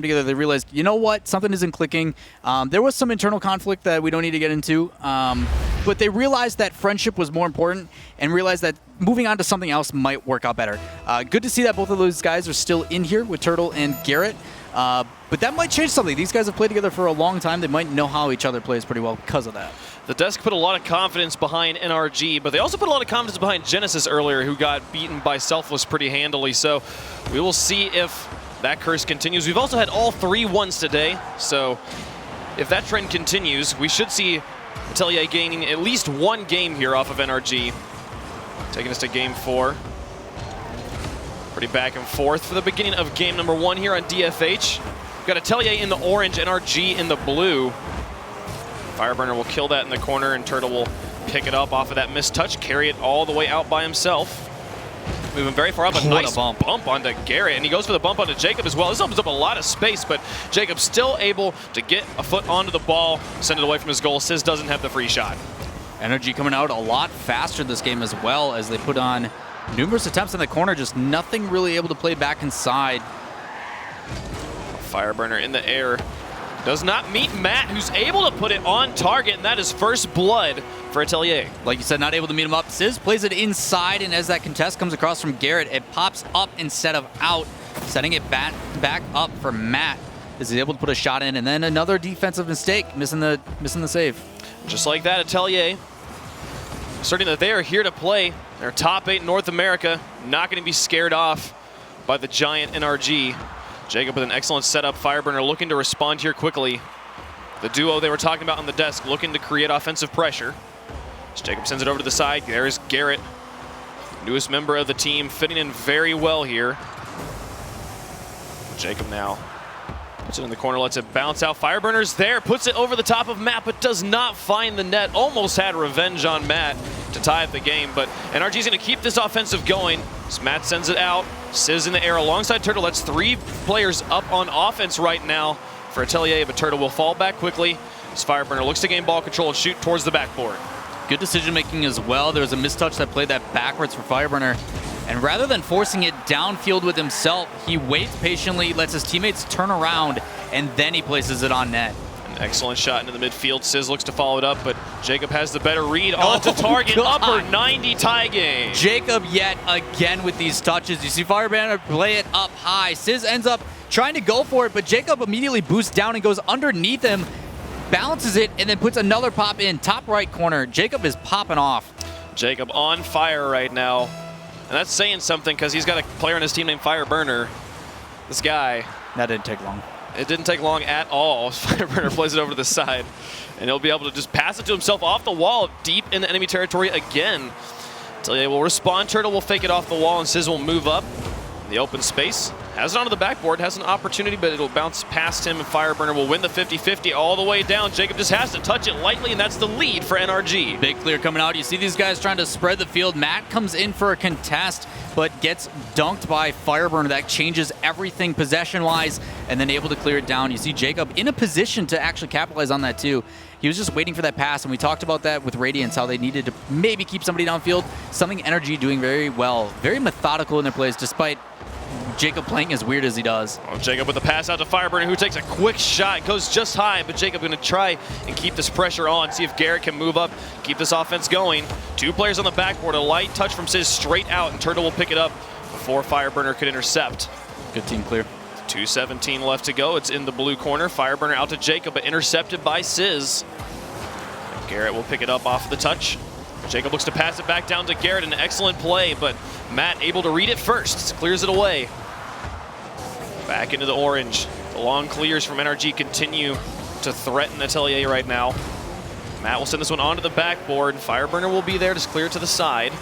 together, they realized, you know what, something isn't clicking. There was some internal conflict that we don't need to get into, but they realized that friendship was more important and realized that moving on to something else might work out better. Good to see that both of those guys are still in here with Turtle and Garrett, but that might change something. These guys have played together for a long time. They might know how each other plays pretty well because of that. The desk put a lot of confidence behind NRG, but they also put a lot of confidence behind Genesis earlier, who got beaten by Selfless pretty handily. So we will see if that curse continues. We've also had all 3-1s today, so if that trend continues, we should see Atelier gaining at least one game here off of NRG. Taking us to game 4. Pretty back and forth for the beginning of game number 1 here on DFH. We've got Atelier in the orange, NRG in the blue. Fireburner will kill that in the corner, and Turtle will pick it up off of that missed touch, carry it all the way out by himself. Moving very far up, a nice bump onto Garrett, and he goes for the bump onto Jacob as well. This opens up a lot of space, but Jacob still able to get a foot onto the ball, send it away from his goal. Sizz doesn't have the free shot. NRG coming out a lot faster this game as well, as they put on numerous attempts in the corner, just nothing really able to play back inside. Fireburner in the air. Does not meet Matt, who's able to put it on target, and that is first blood for Atelier. Like you said, not able to meet him up. Sizz plays it inside, and as that contest comes across from Garrett, it pops up instead of out, setting it back up for Matt. Is he able to put a shot in, and then another defensive mistake, missing the save. Just like that, Atelier asserting that they are here to play. They're top 8 in North America, not going to be scared off by the giant NRG. Jacob with an excellent setup. Fireburner looking to respond here quickly. The duo they were talking about on the desk looking to create offensive pressure. As Jacob sends it over to the side. There's Garrett, newest member of the team, fitting in very well here. Jacob now puts it in the corner, lets it bounce out. Fireburner's there, puts it over the top of Matt, but does not find the net. Almost had revenge on Matt to tie up the game, but NRG's going to keep this offensive going. As Matt sends it out, Sizz in the air alongside Turtle. That's 3 players up on offense right now for Atelier, but Turtle will fall back quickly as Fireburner looks to gain ball control and shoot towards the backboard. Good decision making as well. There was a mistouch that played that backwards for Fireburner, and rather than forcing it downfield with himself, he waits patiently, lets his teammates turn around, and then he places it on net. An excellent shot into the midfield. Sizz looks to follow it up, but Jacob has the better read onto target. God. Upper 90 tie game. Jacob yet again with these touches. You see Fireburner play it up high. Sizz ends up trying to go for it, but Jacob immediately boosts down and goes underneath him, balances it, and then puts another pop in. Top right corner. Jacob is popping off. Jacob on fire right now. And that's saying something because he's got a player on his team named Fireburner. This guy. That didn't take long. It didn't take long at all. Fireburner plays it over to the side, and he'll be able to just pass it to himself off the wall, deep in the enemy territory again. Atelier will respond. Turtle will fake it off the wall, and Sizz will move up in the open space. Has it onto the backboard, has an opportunity, but it'll bounce past him, and Fireburner will win the 50-50 all the way down. Jacob just has to touch it lightly, and that's the lead for NRG. Big clear coming out. You see these guys trying to spread the field. Matt comes in for a contest, but gets dunked by Fireburner. That changes everything possession-wise, and then able to clear it down. You see Jacob in a position to actually capitalize on that too. He was just waiting for that pass, and we talked about that with Radiance, how they needed to maybe keep somebody downfield. Something NRG doing very well. Very methodical in their plays, despite Jacob playing as weird as he does. Oh, Jacob with the pass out to Fireburner, who takes a quick shot. Goes just high, but Jacob going to try and keep this pressure on. See if Garrett can move up, keep this offense going. 2 players on the backboard. A light touch from Sizz straight out, and Turtle will pick it up before Fireburner could intercept. Good team clear. 2:17 left to go. It's in the blue corner. Fireburner out to Jacob, but intercepted by Sizz. Garrett will pick it up off the touch. Jacob looks to pass it back down to Garrett. An excellent play, but Matt able to read it first. Clears it away. Back into the orange. The long clears from NRG continue to threaten Atelier right now. Matt will send this one onto the backboard. Fireburner will be there to clear to the side.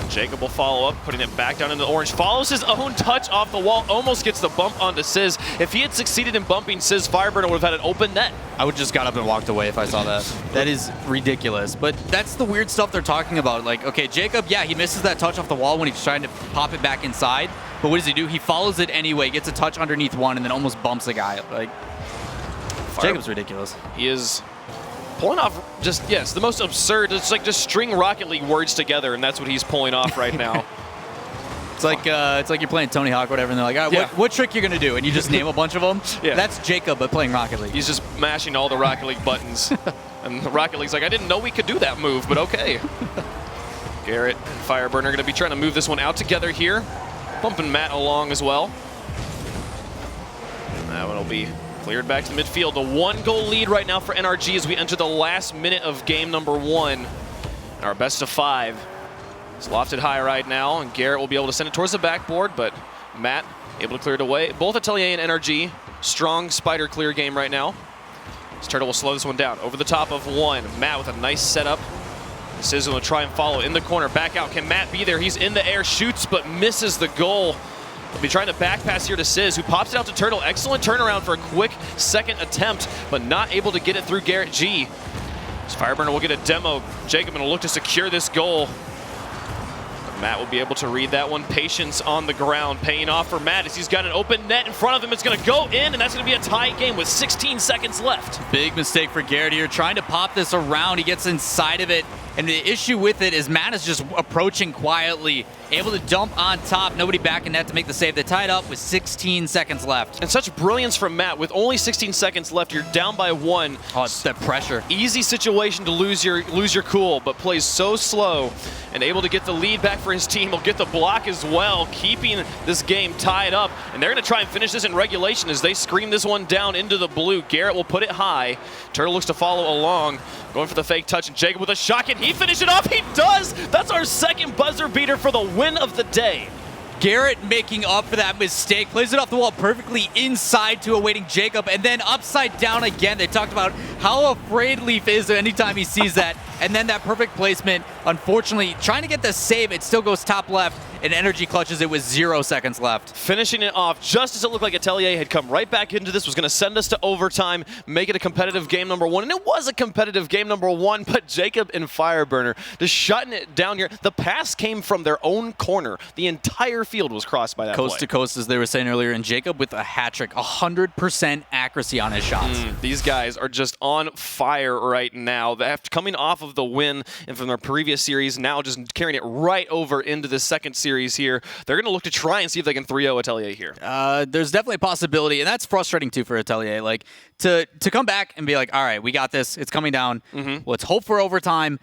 Jacob will follow up, putting it back down into the orange. Follows his own touch off the wall. Almost gets the bump onto Sizz. If he had succeeded in bumping Sizz, Fireburner would have had an open net. I would just got up and walked away if I saw that. That is ridiculous. But that's the weird stuff they're talking about. Like, okay, Jacob, yeah, he misses that touch off the wall when he's trying to pop it back inside. But what does he do? He follows it anyway, gets a touch underneath one, and then almost bumps the guy. Like, Jacob's ridiculous. He is pulling off just, yes, the most absurd. It's like just string Rocket League words together, and that's what he's pulling off right now. It's like you're playing Tony Hawk or whatever, and they're like, all right, Yeah. what trick you're going to do? And you just name a bunch of them. Yeah. That's Jacob, but playing Rocket League. He's just mashing all the Rocket League buttons. And the Rocket League's like, I didn't know we could do that move, but okay. Garrett and Fireburner are going to be trying to move this one out together here. Bumping Matt along as well. And that one will be cleared back to the midfield. A 1-goal lead right now for NRG as we enter the last minute of game number 1. Our best of 5. It's lofted high right now, and Garrett will be able to send it towards the backboard, but Matt able to clear it away. Both Atelier and NRG, strong spider clear game right now. This Turtle will slow this one down. Over the top of 1. Matt with a nice setup. Sizz will try and follow in the corner. Back out. Can Matt be there? He's in the air, shoots, but misses the goal. He'll be trying to back pass here to Sizz, who pops it out to Turtle. Excellent turnaround for a quick second attempt, but not able to get it through Garrett G. This Fireburner will get a demo. Jacob going to look to secure this goal. Matt will be able to read that one. Patience on the ground, paying off for Matt as he's got an open net in front of him. It's going to go in, and that's going to be a tie game with 16 seconds left. Big mistake for Garrett here, trying to pop this around. He gets inside of it, and the issue with it is Matt is just approaching quietly, able to dump on top. Nobody back in net to make the save. They tied up with 16 seconds left. And such brilliance from Matt. With only 16 seconds left, you're down by 1. Oh, it's that pressure. Easy situation to lose your cool, but plays so slow and able to get the lead back for his team. He'll get the block as well, keeping this game tied up. And they're going to try and finish this in regulation as they scream this one down into the blue. Garrett will put it high. Turtle looks to follow along, going for the fake touch, and Jacob with a shot. Can he finish it off? He does! That's our second buzzer beater for the win of the day. Garrett making up for that mistake, plays it off the wall perfectly inside to awaiting Jacob, and then upside down again. They talked about how afraid Leaf is anytime he sees that, and then that perfect placement. Unfortunately, trying to get the save, it still goes top left, and NRG clutches it with 0 seconds left. Finishing it off just as it looked like Atelier had come right back into this, was going to send us to overtime, make it a competitive game number 1, and it was a competitive game number 1, but Jacob and Fireburner just shutting it down here. The pass came from their own corner. The entire field was crossed by that coast to coast, as they were saying earlier, and Jacob with a hat trick, 100% accuracy on his shots. These guys are just on fire right now. After coming off of the win and from their previous series, now just carrying it right over into the second series here. They're going to look to try and see if they can 3-0 Atelier here. There's definitely a possibility, and that's frustrating too for Atelier. Like to come back and be like, all right, we got this. It's coming down. Let's hope for overtime.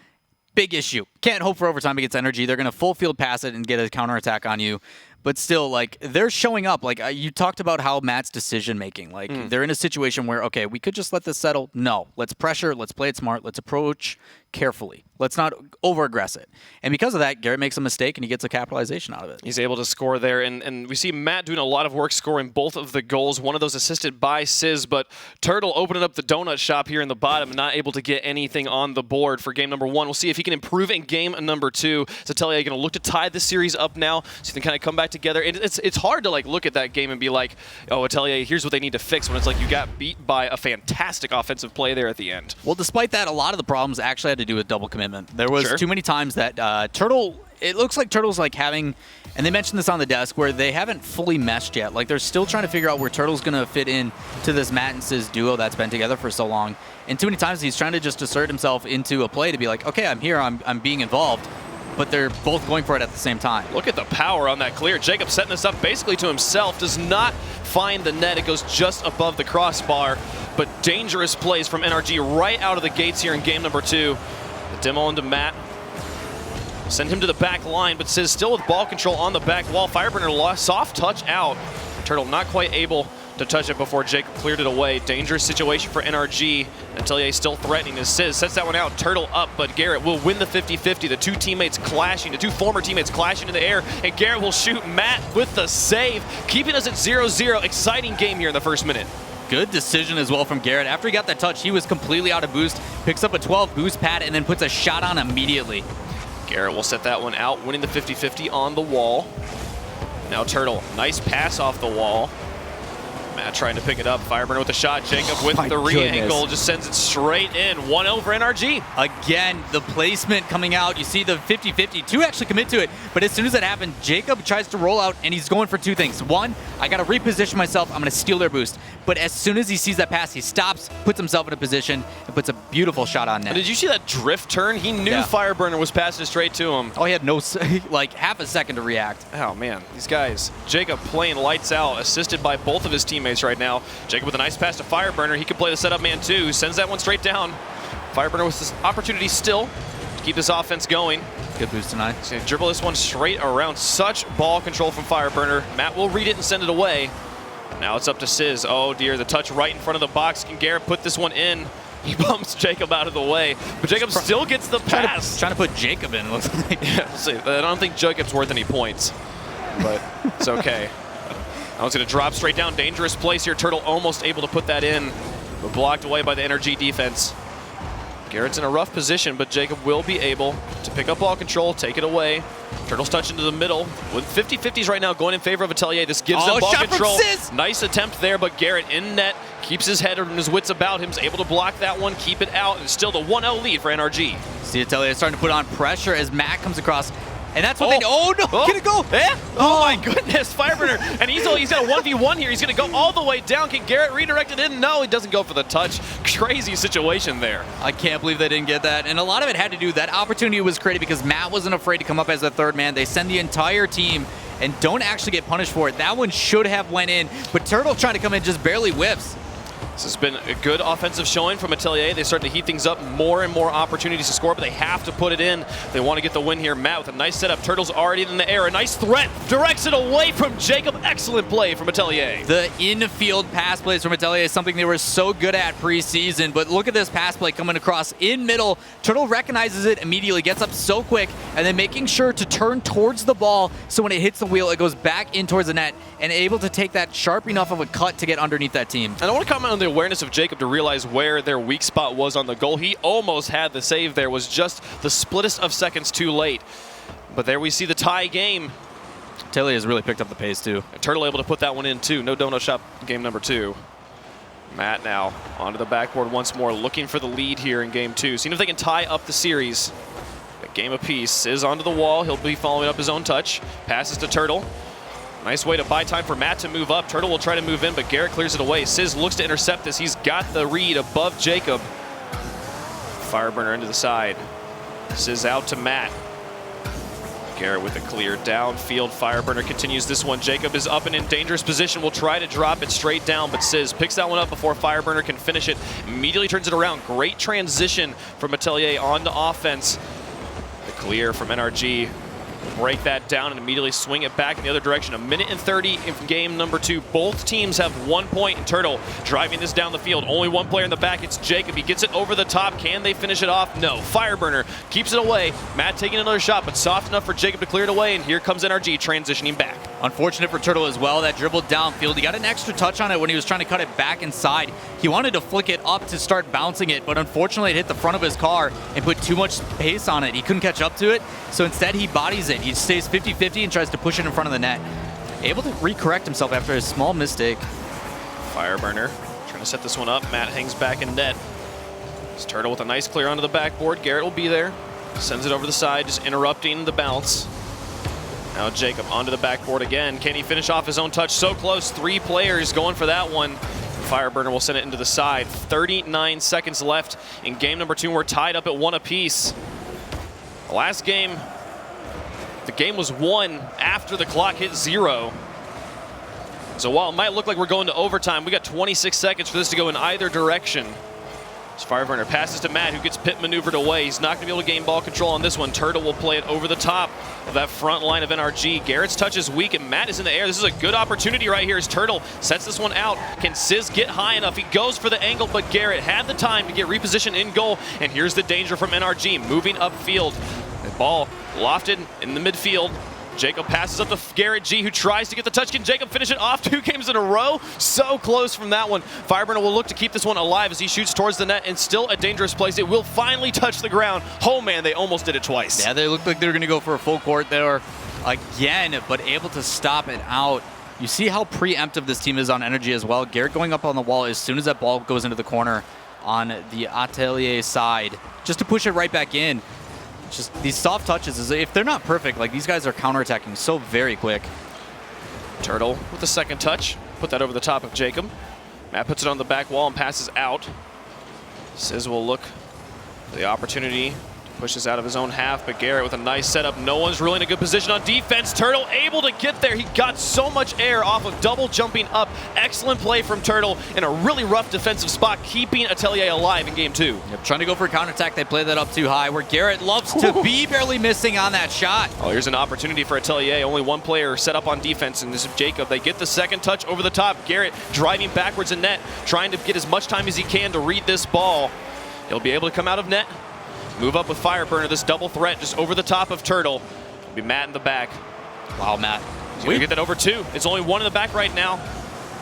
Big issue. Can't hope for overtime against NRG. They're going to full field pass it and get a counterattack on you. But still, like, they're showing up. Like, you talked about how Matt's decision-making. Like, they're in a situation where, okay, we could just let this settle. No. Let's pressure. Let's play it smart. Let's approach carefully. Let's not over-aggress it. And because of that, Garrett makes a mistake, and he gets a capitalization out of it. He's able to score there, and we see Matt doing a lot of work scoring both of the goals. One of those assisted by Sizz, but Turtle opening up the donut shop here in the bottom, not able to get anything on the board for game number 1. We'll see if he can improve in game number 2. Atelier going to look to tie the series up now, so he can kind of come back together. It's hard to like look at that game and be like, oh, Atelier, here's what they need to fix, when it's like you got beat by a fantastic offensive play there at the end. Well, despite that, a lot of the problems actually had to do with double commitment. There was too many times that Turtle, it looks like Turtle's like having, and they mentioned this on the desk, where they haven't fully meshed yet. Like, they're still trying to figure out where Turtle's going to fit in to this Matt and Sizz duo that's been together for so long. And too many times he's trying to just assert himself into a play to be like, okay, I'm here, I'm being involved. But they're both going for it at the same time. Look at the power on that clear. Jacob setting this up basically to himself, does not find the net. It goes just above the crossbar, but dangerous plays from NRG right out of the gates here in game number 2. The demo into Matt. Send him to the back line, but Sizz still with ball control on the back wall. Fireburner lost, soft touch out. Turtle not quite able to touch it before Jacob cleared it away. Dangerous situation for NRG. Atelier still threatening as Sizz sets that one out. Turtle up, but Garrett will win the 50-50. The two teammates clashing, the two former teammates clashing in the air, and Garrett will shoot Matt with the save, keeping us at 0-0. Exciting game here in the first minute. Good decision as well from Garrett. After he got that touch, he was completely out of boost, picks up a 12 boost pad, and then puts a shot on immediately. Garrett will set that one out, winning the 50-50 on the wall. Now Turtle, nice pass off the wall. Matt trying to pick it up. Fireburner with a shot. Jacob with the re-angle just sends it straight in. 1-0 for NRG. Again, the placement coming out. You see the 50-50. Two actually commit to it, but as soon as that happened, Jacob tries to roll out, and he's going for two things. One, I got to reposition myself. I'm going to steal their boost. But as soon as he sees that pass, he stops, puts himself in a position, and puts a beautiful shot on net. Did you see that drift turn? He knew Fireburner was passing straight to him. Oh, he had no, like, half a second to react. Oh, man. These guys. Jacob playing lights out, assisted by both of his teammates right now. Jacob with a nice pass to Fireburner. He can play the setup man too. Sends that one straight down. Fireburner with this opportunity still to keep this offense going. Good boost tonight. He's gonna dribble this one straight around. Such ball control from Fireburner. Matt will read it and send it away. Now it's up to Sizz. Oh dear, the touch right in front of the box. Can Garrett put this one in? He bumps Jacob out of the way, but Jacob still gets the pass. Trying to put Jacob in, looks like. Yeah, we'll see. I don't think Jacob's worth any points, but it's okay. Now it's going to drop straight down. Dangerous place here. Turtle almost able to put that in, but blocked away by the NRG defense. Garrett's in a rough position, but Jacob will be able to pick up ball control, take it away. Turtles touch into the middle. With 50-50s right now going in favor of Atelier. This gives them ball control. Nice attempt there, but Garrett in net. Keeps his head and his wits about him. Is able to block that one, keep it out, and still the 1-0 lead for NRG. See Atelier starting to put on pressure as Matt comes across. And that's what they... Oh, no! Oh. Can it go? Yeah. Oh, my goodness. Fireburner. And he's got a 1v1 here. He's going to go all the way down. Can Garrett redirect it in? No, he doesn't go for the touch. Crazy situation there. I can't believe they didn't get that. And a lot of it had to do, that opportunity was created because Matt wasn't afraid to come up as the third man. They send the entire team and don't actually get punished for it. That one should have went in, but Turtle trying to come in just barely whiffs. This has been a good offensive showing from Atelier. They're starting to heat things up, more and more opportunities to score, but they have to put it in. They want to get the win here. Matt with a nice setup. Turtles already in the air. A nice threat. Directs it away from Jacob. Excellent play from Atelier. The in-field pass plays from Atelier is something they were so good at preseason, but look at this pass play coming across in middle. Turtle recognizes it immediately, gets up so quick, and then making sure to turn towards the ball so when it hits the wheel, it goes back in towards the net and able to take that sharp enough of a cut to get underneath that team. And I want to comment on the awareness of Jacob to realize where their weak spot was on the goal. He almost had the save there, was just the splittest of seconds too late. But there we see the tie game. Atelier has really picked up the pace too. And Turtle able to put that one in too. No donut shop game number 2. Matt now onto the backboard once more, looking for the lead here in game 2. Seeing if they can tie up the series. A game apiece. Is onto the wall. He'll be following up his own touch. Passes to Turtle. Nice way to buy time for Matt to move up. Turtle will try to move in, but Garrett clears it away. Sizz looks to intercept this. He's got the read above Jacob. Fireburner into the side. Sizz out to Matt. Garrett with a clear downfield. Fireburner continues this one. Jacob is up and in dangerous position. Will try to drop it straight down, but Sizz picks that one up before Fireburner can finish it. Immediately turns it around. Great transition from Atelier onto offense. The clear from NRG. Break that down and immediately swing it back in the other direction. 1:30 in game number 2. Both teams have 1 point, and Turtle driving this down the field. Only one player in the back. It's Jacob. He gets it over the top. Can they finish it off? No. Fireburner keeps it away. Matt taking another shot, but soft enough for Jacob to clear it away, and here comes NRG transitioning back. Unfortunate for Turtle as well. That dribble downfield. He got an extra touch on it when he was trying to cut it back inside. He wanted to flick it up to start bouncing it, but unfortunately it hit the front of his car and put too much pace on it. He couldn't catch up to it, so instead he bodies it. He stays 50-50 and tries to push it in front of the net. Able to recorrect himself after a small mistake. Fireburner trying to set this one up. Matt hangs back in net. It's Turtle with a nice clear onto the backboard. Garrett will be there. Sends it over the side, just interrupting the bounce. Now Jacob onto the backboard again. Can he finish off his own touch? So close. 3 players going for that one. Fireburner will send it into the side. 39 seconds left in game number 2. We're tied up at 1 apiece. The last game, the game was won after the clock hit 0. So while it might look like we're going to overtime, we got 26 seconds for this to go in either direction. As Fireburner passes to Matt, who gets pit maneuvered away. He's not going to be able to gain ball control on this one. Turtle will play it over the top of that front line of NRG. Garrett's touch is weak, and Matt is in the air. This is a good opportunity right here as Turtle sets this one out. Can Sizz get high enough? He goes for the angle, but Garrett had the time to get repositioned in goal. And here's the danger from NRG, moving upfield. The ball lofted in the midfield. Jacob passes up to Garrett G, who tries to get the touch. Can Jacob finish it off 2 games in a row? So close from that one. Fireburner will look to keep this one alive as he shoots towards the net, and still a dangerous place. It will finally touch the ground. Oh man, they almost did it twice. Yeah, they looked like they were going to go for a full court there again, but able to stop it out. You see how preemptive this team is on energy as well. Garrett going up on the wall as soon as that ball goes into the corner on the Atelier side, just to push it right back in. Just these soft touches, if they're not perfect, like these guys are counterattacking so very quick. Turtle with the second touch. Put that over the top of Jacob. Matt puts it on the back wall and passes out. Sizz will look for the opportunity. Pushes out of his own half, but Garrett with a nice setup. No one's really in a good position on defense. Turtle able to get there. He got so much air off of double jumping up. Excellent play from Turtle in a really rough defensive spot, keeping Atelier alive in game 2. Yep, trying to go for a counterattack. They play that up too high, where Garrett loves to be barely missing on that shot. Oh, here's an opportunity for Atelier. Only one player set up on defense, and this is Jacob. They get the second touch over the top. Garrett driving backwards in net, trying to get as much time as he can to read this ball. He'll be able to come out of net. Move up with Fireburner, this double threat just over the top of Turtle. It'll be Matt in the back. Wow, Matt. He's going to get that over 2. It's only 1 in the back right now.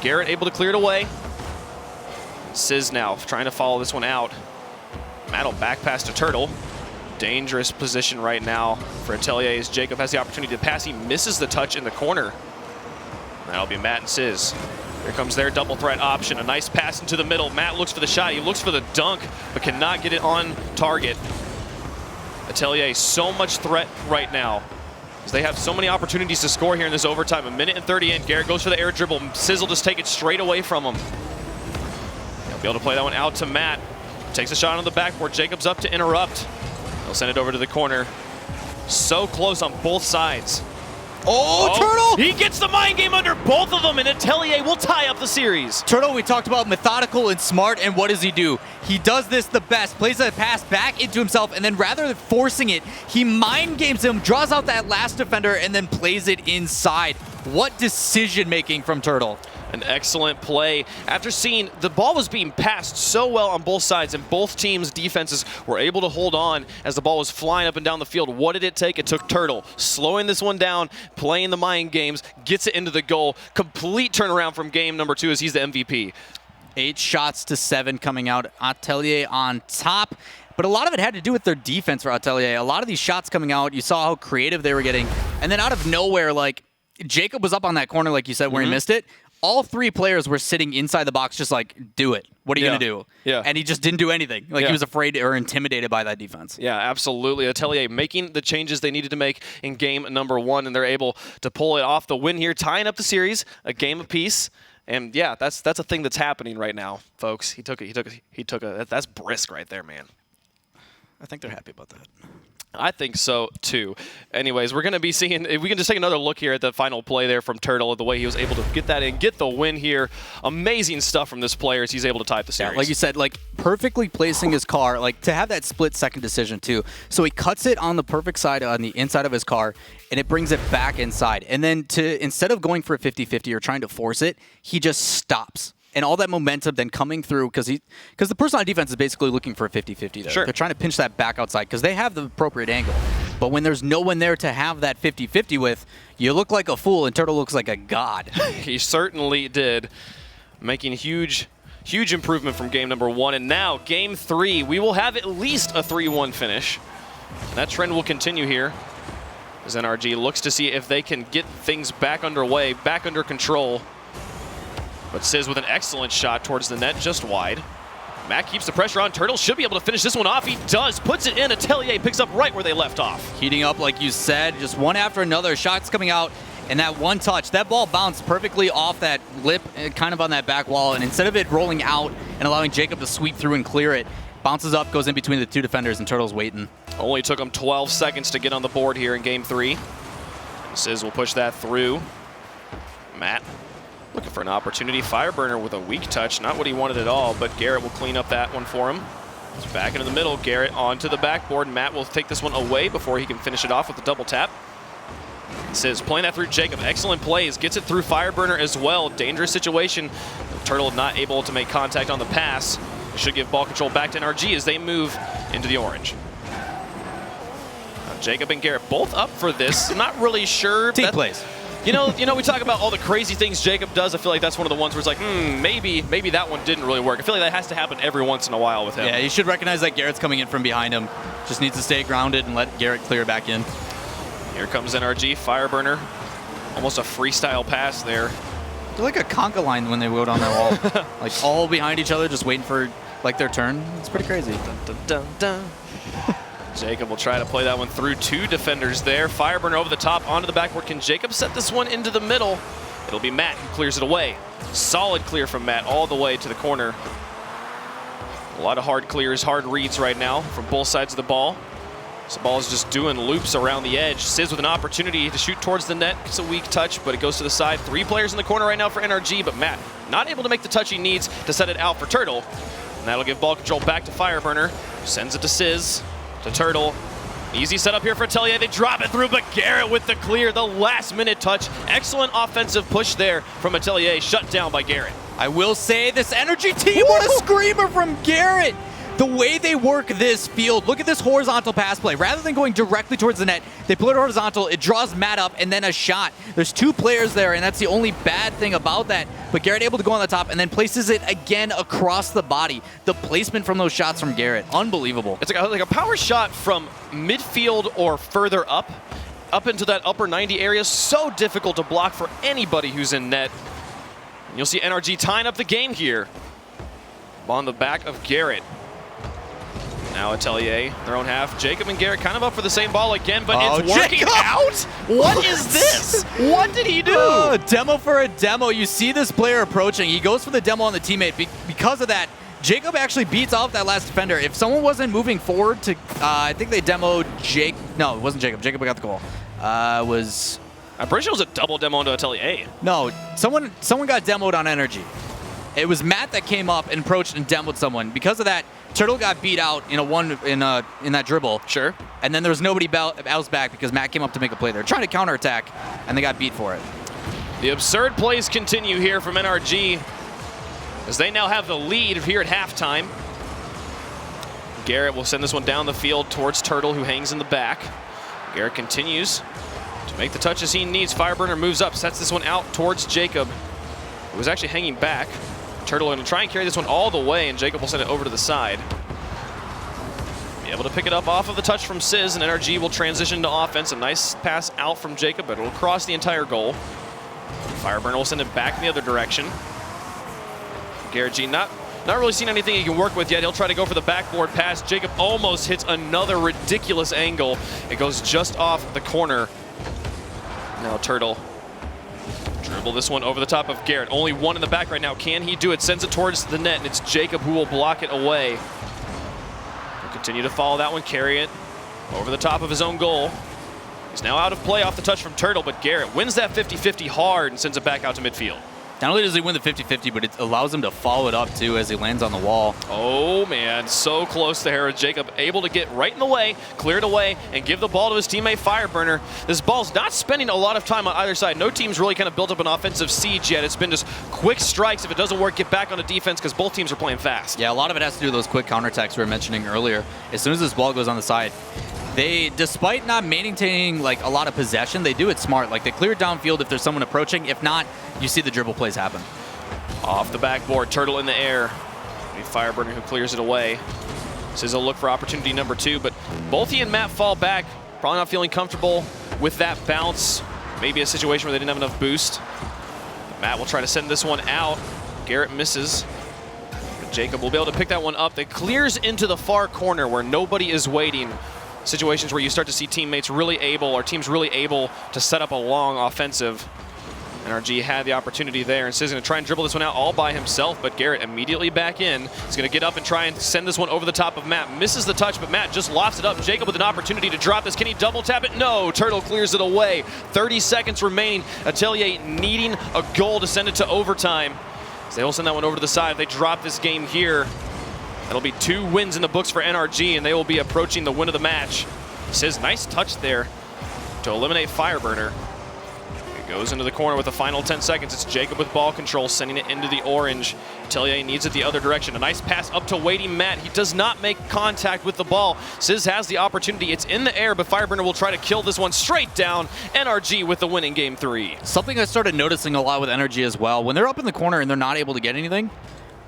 Garrett able to clear it away. Sizz now trying to follow this one out. Matt will back pass to Turtle. Dangerous position right now for Atelier as Jacob has the opportunity to pass. He misses the touch in the corner. That'll be Matt and Sizz. Here comes their double threat option. A nice pass into the middle. Matt looks for the shot. He looks for the dunk, but cannot get it on target. Atelier, so much threat right now, as they have so many opportunities to score here in this overtime. 1:30 in. Garrett goes for the air dribble. Sizz will just take it straight away from him. He'll be able to play that one out to Matt. Takes a shot on the backboard. Jacob's up to interrupt. He'll send it over to the corner. So close on both sides. Oh, Turtle! He gets the mind game under both of them, and Atelier will tie up the series. Turtle, we talked about methodical and smart, and what does he do? He does this the best, plays a pass back into himself, and then rather than forcing it, he mind games him, draws out that last defender, and then plays it inside. What decision-making from Turtle. An excellent play. After seeing the ball was being passed so well on both sides, and both teams' defenses were able to hold on as the ball was flying up and down the field. What did it take? It took Turtle slowing this one down, playing the mind games, gets it into the goal. Complete turnaround from game number 2 as he's the MVP. 8 shots to 7 coming out. Atelier on top. But a lot of it had to do with their defense for Atelier. A lot of these shots coming out, you saw how creative they were getting. And then out of nowhere, like, Jacob was up on that corner, like you said, where he missed it. All 3 players were sitting inside the box just like, do it. What are you going to do? Yeah. And he just didn't do anything. Like he was afraid or intimidated by that defense. Yeah, absolutely. Atelier making the changes they needed to make in game number 1, and they're able to pull it off the win here, tying up the series, a game apiece. And yeah, that's a thing that's happening right now, folks. He took a that's brisk right there, man. I think they're happy about that. I think so, too. Anyways, we're going to be seeing, if we can just take another look here at the final play there from Turtle, the way he was able to get that in, get the win here. Amazing stuff from this player as he's able to tie up the series. Yeah, like you said, like perfectly placing his car, like to have that split-second decision, too. So he cuts it on the perfect side on the inside of his car, and it brings it back inside. And then instead of going for a 50-50 or trying to force it, he just stops. And all that momentum then coming through, because the person on defense is basically looking for a 50-50 there. Sure. They're trying to pinch that back outside because they have the appropriate angle. But when there's no one there to have that 50-50 with, you look like a fool, and Turtle looks like a god. He certainly did, making huge improvement from game number 1. And now, game 3, we will have at least a 3-1 finish. And that trend will continue here as NRG looks to see if they can get things back underway, back under control. But Sizz with an excellent shot towards the net, just wide. Matt keeps the pressure on. Turtle should be able to finish this one off. He does. Puts it in. Atelier picks up right where they left off. Heating up, like you said, just one after another. Shots coming out, and that one touch. That ball bounced perfectly off that lip, kind of on that back wall. And instead of it rolling out and allowing Jacob to sweep through and clear it, bounces up, goes in between the 2 defenders, and Turtle's waiting. Only took him 12 seconds to get on the board here in game 3. Sizz will push that through. Matt looking for an opportunity. Fireburner with a weak touch. Not what he wanted at all, but Garrett will clean up that one for him. It's back into the middle. Garrett onto the backboard. Matt will take this one away before he can finish it off with a double tap. Sizz playing that through Jacob. Excellent plays. Gets it through Fireburner as well. Dangerous situation. Turtle not able to make contact on the pass. Should give ball control back to NRG as they move into the orange. Now Jacob and Garrett both up for this. I'm not really sure. Team plays. You know, we talk about all the crazy things Jacob does. I feel like that's one of the ones where it's like, maybe that one didn't really work. I feel like that has to happen every once in a while with him. Yeah, you should recognize that Garrett's coming in from behind him. Just needs to stay grounded and let Garrett clear back in. Here comes NRG, Fireburner. Almost a freestyle pass there. They're like a conga line when they go down that wall. Like all behind each other, just waiting for like their turn. It's pretty crazy. Dun, dun, dun, dun. Jacob will try to play that one through 2 defenders there. Fireburner over the top, onto the backboard. Can Jacob set this one into the middle? It'll be Matt who clears it away. Solid clear from Matt all the way to the corner. A lot of hard clears, hard reads right now from both sides of the ball. This ball is just doing loops around the edge. Sizz with an opportunity to shoot towards the net. It's a weak touch, but it goes to the side. 3 players in the corner right now for NRG, but Matt not able to make the touch he needs to set it out for Turtle. And that'll give ball control back to Fireburner. Sends it to Sizz, to Turtle. Easy setup here for Atelier. They drop it through, but Garrett with the clear. The last-minute touch. Excellent offensive push there from Atelier, shut down by Garrett. I will say this NRG team, what a screamer from Garrett. The way they work this field, look at this horizontal pass play. Rather than going directly towards the net, they pull it horizontal, it draws Matt up, and then a shot. There's 2 players there, and that's the only bad thing about that. But Garrett able to go on the top and then places it again across the body. The placement from those shots from Garrett, unbelievable. It's like a power shot from midfield or further up into that upper 90 area. So difficult to block for anybody who's in net. And you'll see NRG tying up the game here. On the back of Garrett. Now Atelier, their own half. Jacob and Garrett kind of up for the same ball again, but it's working out? What is this? What did he do? Demo for a demo. You see this player approaching. He goes for the demo on the teammate. Because of that, Jacob actually beats off that last defender. If someone wasn't moving forward to, I think they demoed Jake. No, it wasn't Jacob. Jacob got the goal. I'm pretty sure it was a double demo into Atelier. No, someone got demoed on NRG. It was Matt that came up and approached and demoed someone. Because of that, Turtle got beat out in that dribble. Sure. And then there was nobody else back because Matt came up to make a play there, trying to counterattack, and they got beat for it. The absurd plays continue here from NRG as they now have the lead here at halftime. Garrett will send this one down the field towards Turtle, who hangs in the back. Garrett continues to make the touches he needs. Fireburner moves up, sets this one out towards Jacob, who was actually hanging back. Turtle will try and carry this one all the way, and Jacob will send it over to the side. Be able to pick it up off of the touch from Sizz, and NRG will transition to offense. A nice pass out from Jacob, but it'll cross the entire goal. Fireburner will send it back in the other direction. Garrett G not really seen anything he can work with yet. He'll try to go for the backboard pass. Jacob almost hits another ridiculous angle. It goes just off the corner. Now Turtle dribble this one over the top of Garrett. Only one in the back right now. Can he do it? Sends it towards the net, and it's Jacob who will block it away. He'll continue to follow that one, carry it over the top of his own goal. He's now out of play off the touch from Turtle, but Garrett wins that 50-50 hard and sends it back out to midfield. Not only does he win the 50-50, but it allows him to follow it up, too, as he lands on the wall. Oh, man. So close to Harris. Jacob able to get right in the way, clear it away, and give the ball to his teammate Fireburner. This ball's not spending a lot of time on either side. No team's really kind of built up an offensive siege yet. It's been just quick strikes. If it doesn't work, get back on the defense because both teams are playing fast. Yeah, a lot of it has to do with those quick counterattacks we were mentioning earlier. As soon as this ball goes on the side, they, despite not maintaining like a lot of possession, they do it smart. Like they clear it downfield if there's someone approaching. If not, you see the dribble plays happen. Off the backboard, Turtle in the air. Fireburner who clears it away. Sizz will look for opportunity number 2, but both he and Matt fall back. Probably not feeling comfortable with that bounce. Maybe a situation where they didn't have enough boost. But Matt will try to send this one out. Garrett misses. But Jacob will be able to pick that one up. That clears into the far corner where nobody is waiting. Situations where you start to see teammates really able, or teams really able to set up a long offensive. NRG had the opportunity there, and Sizz going to try and dribble this one out all by himself, but Garrett immediately back in. He's going to get up and try and send this one over the top of Matt. Misses the touch, but Matt just lofts it up. Jacob with an opportunity to drop this. Can he double tap it? No. Turtle clears it away. 30 seconds remaining. Atelier needing a goal to send it to overtime. So they will send that one over to the side. If they drop this game here, that'll be 2 wins in the books for NRG, and they will be approaching the win of the match. Sizz, nice touch there to eliminate Fireburner. Goes into the corner with the final 10 seconds. It's Jacob with ball control, sending it into the orange. Atelier needs it the other direction. A nice pass up to waiting Matt. He does not make contact with the ball. Sizz has the opportunity. It's in the air, but Fireburner will try to kill this one straight down. NRG with the win in Game 3. Something I started noticing a lot with NRG as well, when they're up in the corner and they're not able to get anything,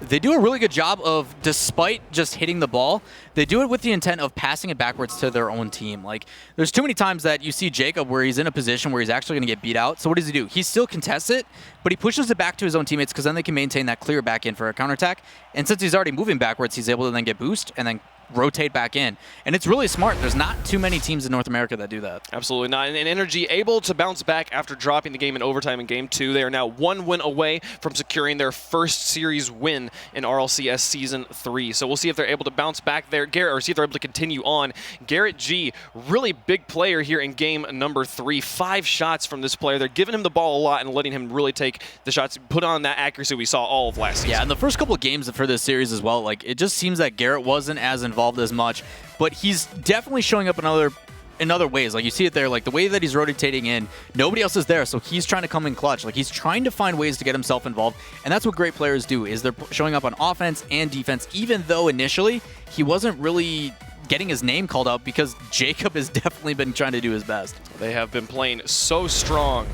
they do a really good job of, despite just hitting the ball, they do it with the intent of passing it backwards to their own team. Like, there's too many times that you see Jacob where he's in a position where he's actually going to get beat out. So what does he do? He still contests it, but he pushes it back to his own teammates because then they can maintain that clear back in for a counterattack. And since he's already moving backwards, he's able to then get boost and then rotate back in. And it's really smart. There's not too many teams in North America that do that. Absolutely not. And NRG able to bounce back after dropping the game in overtime in Game 2. They are now 1 win away from securing their first series win in RLCS Season 3. So we'll see if they're able to bounce back there, Garrett, or see if they're able to continue on. Garrett G, really big player here in Game number 3. 5 shots from this player. They're giving him the ball a lot and letting him really take the shots, put on that accuracy we saw all of last season. Yeah, and the first couple of games for this series as well, like, it just seems that Garrett wasn't as involved as much, but he's definitely showing up in other ways. Like, you see it there, like the way that he's rotating in, nobody else is there, so he's trying to come in clutch. Like, he's trying to find ways to get himself involved, and that's what great players do, is they're showing up on offense and defense, even though initially he wasn't really getting his name called out because Jacob has definitely been trying to do his best. They have been playing so strong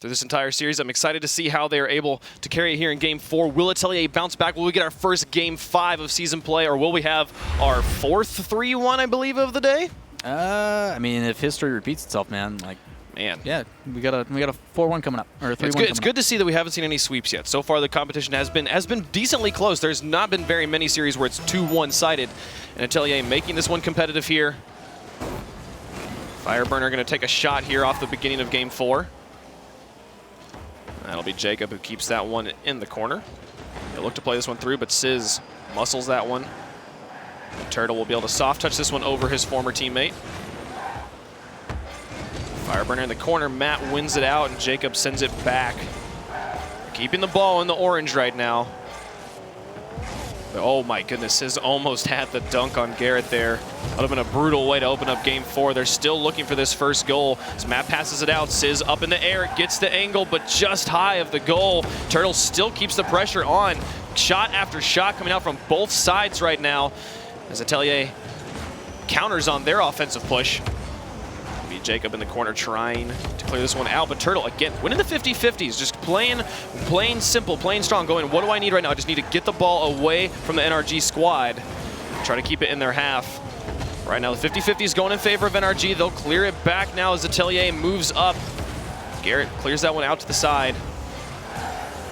through this entire series. I'm excited to see how they are able to carry it here in Game 4. Will Atelier bounce back? Will we get our first Game 5 of season play, or will we have our 4th 3-1, I believe, of the day? I mean, if history repeats itself, man, like, man, yeah, we got a 4-1 coming up, or 3-1. It's good to see that we haven't seen any sweeps yet. So far, the competition has been decently close. There's not been very many series where it's 2-1 sided, and Atelier making this one competitive here. Fireburner going to take a shot here off the beginning of Game 4. That'll be Jacob who keeps that one in the corner. He'll look to play this one through, but Sizz muscles that one. Turtle will be able to soft touch this one over his former teammate. Fireburner in the corner. Matt wins it out, and Jacob sends it back. Keeping the ball in the orange right now. Oh my goodness, Sizz almost had the dunk on Garrett there. That would have been a brutal way to open up Game 4. They're still looking for this first goal. As Matt passes it out, Sizz up in the air, gets the angle, but just high of the goal. Turtle still keeps the pressure on. Shot after shot coming out from both sides right now as Atelier counters on their offensive push. Jacob in the corner trying to clear this one out, but Turtle again winning the 50-50s, just playing simple, playing strong, going, what do I need right now? I just need to get the ball away from the NRG squad, try to keep it in their half. Right now the 50-50s going in favor of NRG. They'll clear it back now as Atelier moves up. Garrett clears that one out to the side.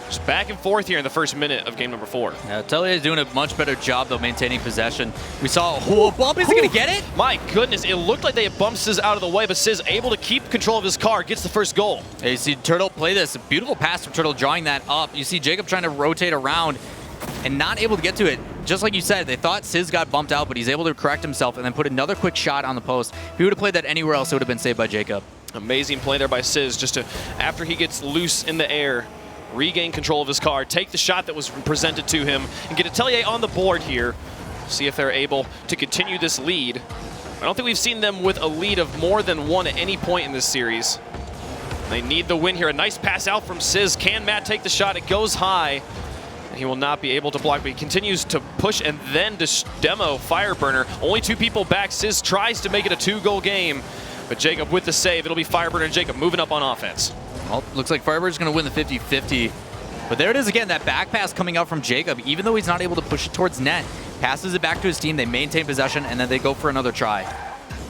Just back and forth here in the first minute of Game number 4. Yeah, Atelier is doing a much better job, though, maintaining possession. We saw a bump. Is he going to get it? My goodness, it looked like they had bumped Sizz out of the way, but Sizz able to keep control of his car, gets the first goal. Hey, you see Turtle play this. A beautiful pass from Turtle, drawing that up. You see Jacob trying to rotate around and not able to get to it. Just like you said, they thought Sizz got bumped out, but he's able to correct himself and then put another quick shot on the post. If he would have played that anywhere else, it would have been saved by Jacob. Amazing play there by Sizz, just to, after he gets loose in the air, regain control of his car, take the shot that was presented to him, and get Atelier on the board here. See if they're able to continue this lead. I don't think we've seen them with a lead of more than 1 at any point in this series. They need the win here. A nice pass out from Sizz. Can Matt take the shot? It goes high. And he will not be able to block, but he continues to push and then to demo Fireburner. Only 2 people back. Sizz tries to make it a 2-goal game, but Jacob with the save. It'll be Fireburner and Jacob moving up on offense. Well, looks like Fireburner's going to win the 50-50. But there it is again, that back pass coming out from Jacob. Even though he's not able to push it towards net, passes it back to his team, they maintain possession, and then they go for another try.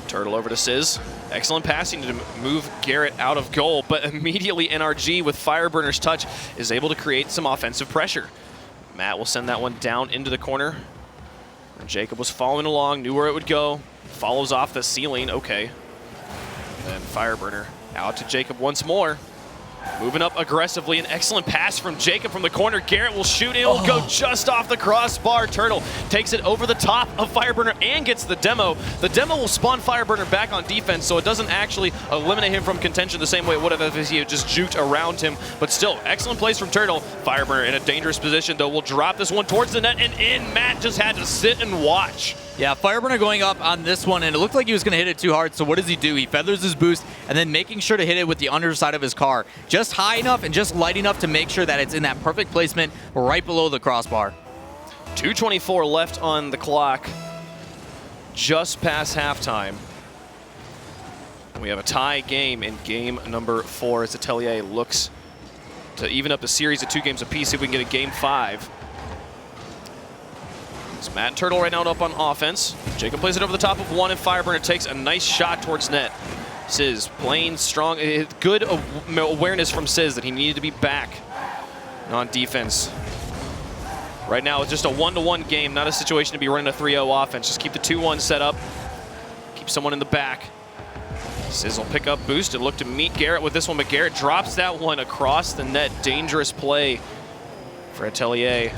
Turtle over to Sizz. Excellent passing to move Garrett out of goal, but immediately NRG with Fireburner's touch is able to create some offensive pressure. Matt will send that one down into the corner. Jacob was following along, knew where it would go. Follows off the ceiling, okay. And then Fireburner out to Jacob once more. Moving up aggressively, an excellent pass from Jacob from the corner. Garrett will shoot, it will go just off the crossbar. Turtle takes it over the top of Fireburner and gets the demo. The demo will spawn Fireburner back on defense, so it doesn't actually eliminate him from contention the same way it would have if he had just juked around him. But still, excellent plays from Turtle. Fireburner in a dangerous position, though, will drop this one towards the net and in. Matt just had to sit and watch. Yeah, Fireburner going up on this one, and it looked like he was going to hit it too hard, so what does he do? He feathers his boost, and then making sure to hit it with the underside of his car. Just high enough and just light enough to make sure that it's in that perfect placement right below the crossbar. 2:24 left on the clock, just past halftime. We have a tie game in game number 4 as Atelier looks to even up the series of 2 games apiece, see if we can get a game 5. It's Matt and Turtle right now up on offense. Jacob plays it over the top of one, and Fireburner takes a nice shot towards net. Sizz playing strong. Good awareness from Sizz that he needed to be back on defense. Right now, it's just a 1-to-1 game, not a situation to be running a 3-0 offense. Just keep the 2-1 set up. Keep someone in the back. Sizz will pick up boost and look to meet Garrett with this one, but Garrett drops that one across the net. Dangerous play for Atelier.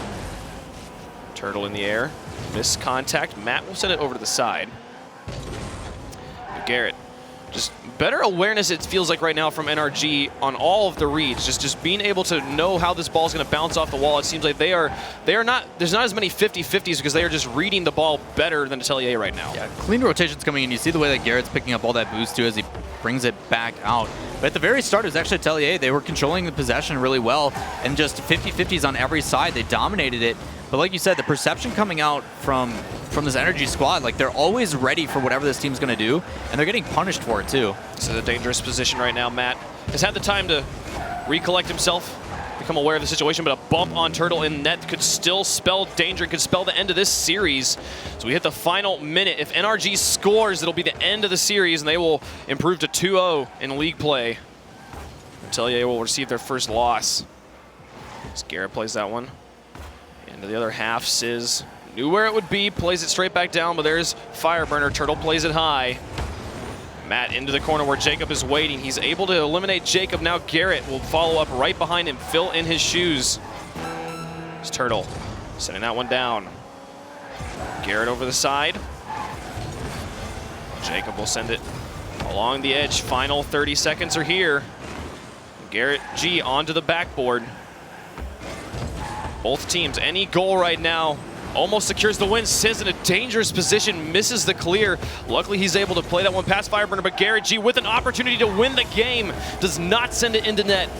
Turtle in the air. Missed contact. Matt will send it over to the side. But Garrett, just better awareness it feels like right now from NRG on all of the reads. Just being able to know how this ball is going to bounce off the wall. It seems like they are not, there's not as many 50-50s because they are just reading the ball better than Atelier right now. Yeah, clean rotations coming in. You see the way that Garrett's picking up all that boost too as he brings it back out. But at the very start, it was actually Atelier. They were controlling the possession really well and just 50-50s on every side. They dominated it. But like you said, the perception coming out from this NRG squad, like they're always ready for whatever this team's going to do, and they're getting punished for it too. This is a dangerous position right now. Matt has had the time to recollect himself, become aware of the situation, but a bump on Turtle in net could still spell danger, could spell the end of this series. So we hit the final minute. If NRG scores, it'll be the end of the series, and they will improve to 2-0 in league play. Atelier will receive their first loss. As Garrett plays that one. Into the other half, Sizz knew where it would be, plays it straight back down, but there's Fireburner. Turtle plays it high. Matt into the corner where Jacob is waiting. He's able to eliminate Jacob. Now Garrett will follow up right behind him, fill in his shoes. It's Turtle sending that one down. Garrett over the side. Jacob will send it along the edge. Final 30 seconds are here. Garrett G onto the backboard. Both teams, any goal right now almost secures the win. Sizz in a dangerous position, misses the clear. Luckily, he's able to play that one past Fireburner, but Garrett G with an opportunity to win the game does not send it into net.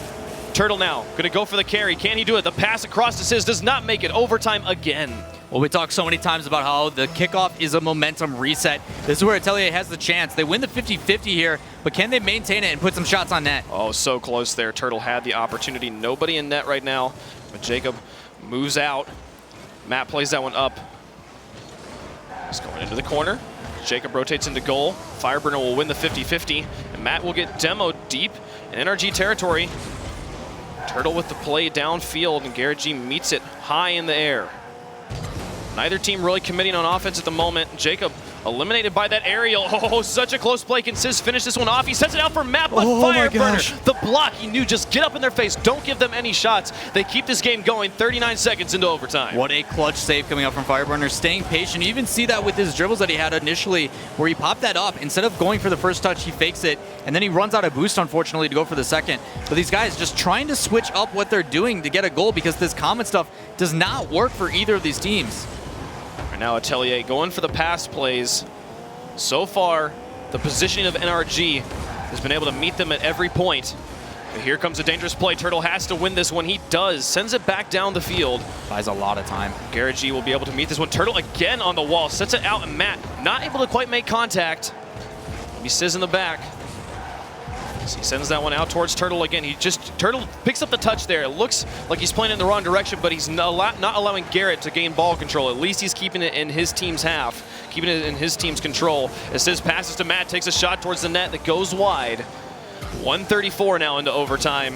Turtle now gonna go for the carry. Can he do it? The pass across to Sizz does not make it. Overtime again. Well, we talked so many times about how the kickoff is a momentum reset. This is where Atelier has the chance. They win the 50-50 here, but can they maintain it and put some shots on net? Oh, so close there. Turtle had the opportunity. Nobody in net right now, but Jacob moves out. Matt plays that one up. He's going into the corner. Jacob rotates into goal. Fireburner will win the 50-50, and Matt will get demoed deep in NRG territory. Turtle with the play downfield, and Garrett G meets it high in the air. Neither team really committing on offense at the moment. Jacob eliminated by that aerial. Oh, such a close play. Can Sizz finish this one off? He sets it out for Matt, but Fireburner, the block, he knew, just get up in their face. Don't give them any shots. They keep this game going 39 seconds into overtime. What a clutch save coming up from Fireburner, staying patient. You even see that with his dribbles that he had initially, where he popped that up. Instead of going for the first touch, he fakes it, and then he runs out of boost, unfortunately, to go for the second. But these guys just trying to switch up what they're doing to get a goal, because this common stuff does not work for either of these teams. Now Atelier going for the pass plays. So far, the positioning of NRG has been able to meet them at every point. But here comes a dangerous play. Turtle has to win this one. He does. Sends it back down the field. Buys a lot of time. Garrett G will be able to meet this one. Turtle again on the wall. Sets it out, and Matt not able to quite make contact. He Sizz in the back. So he sends that one out towards Turtle again. Turtle picks up the touch there. It looks like he's playing in the wrong direction, but he's not allowing Garrett to gain ball control. At least he's keeping it in his team's half, keeping it in his team's control. As Sizz passes to Matt, takes a shot towards the net that goes wide. 1:34 now into overtime.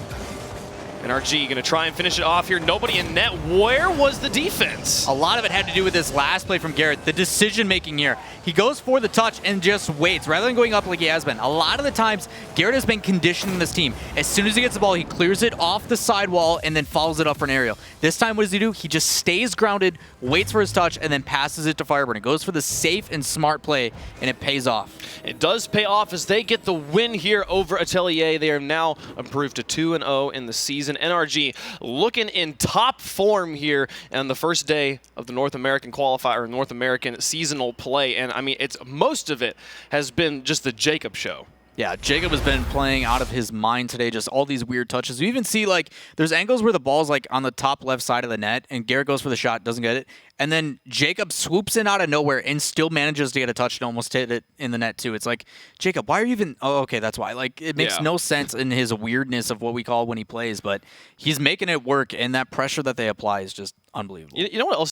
NRG going to try and finish it off here. Nobody in net. Where was the defense? A lot of it had to do with this last play from Garrett, the decision-making here. He goes for the touch and just waits, rather than going up like he has been. A lot of the times, Garrett has been conditioning this team. As soon as he gets the ball, he clears it off the sidewall and then follows it up for an aerial. This time, what does he do? He just stays grounded, waits for his touch, and then passes it to Fireburner. Goes for the safe and smart play, and it pays off. It does pay off as they get the win here over Atelier. They are now improved to 2-0 in the season. NRG looking in top form here on the first day of the North American qualifier, North American seasonal play. And I mean, most of it has been just the Jacob show. Yeah, Jacob has been playing out of his mind today, just all these weird touches. You even see, like, there's angles where the ball's, like, on the top left side of the net, and Garrett goes for the shot, doesn't get it. And then Jacob swoops in out of nowhere and still manages to get a touch and almost hit it in the net, too. It's like, Jacob, why are you even... Oh, okay, that's why. Like, it makes no sense in his weirdness of what we call when he plays, but he's making it work, and that pressure that they apply is just unbelievable. You know what else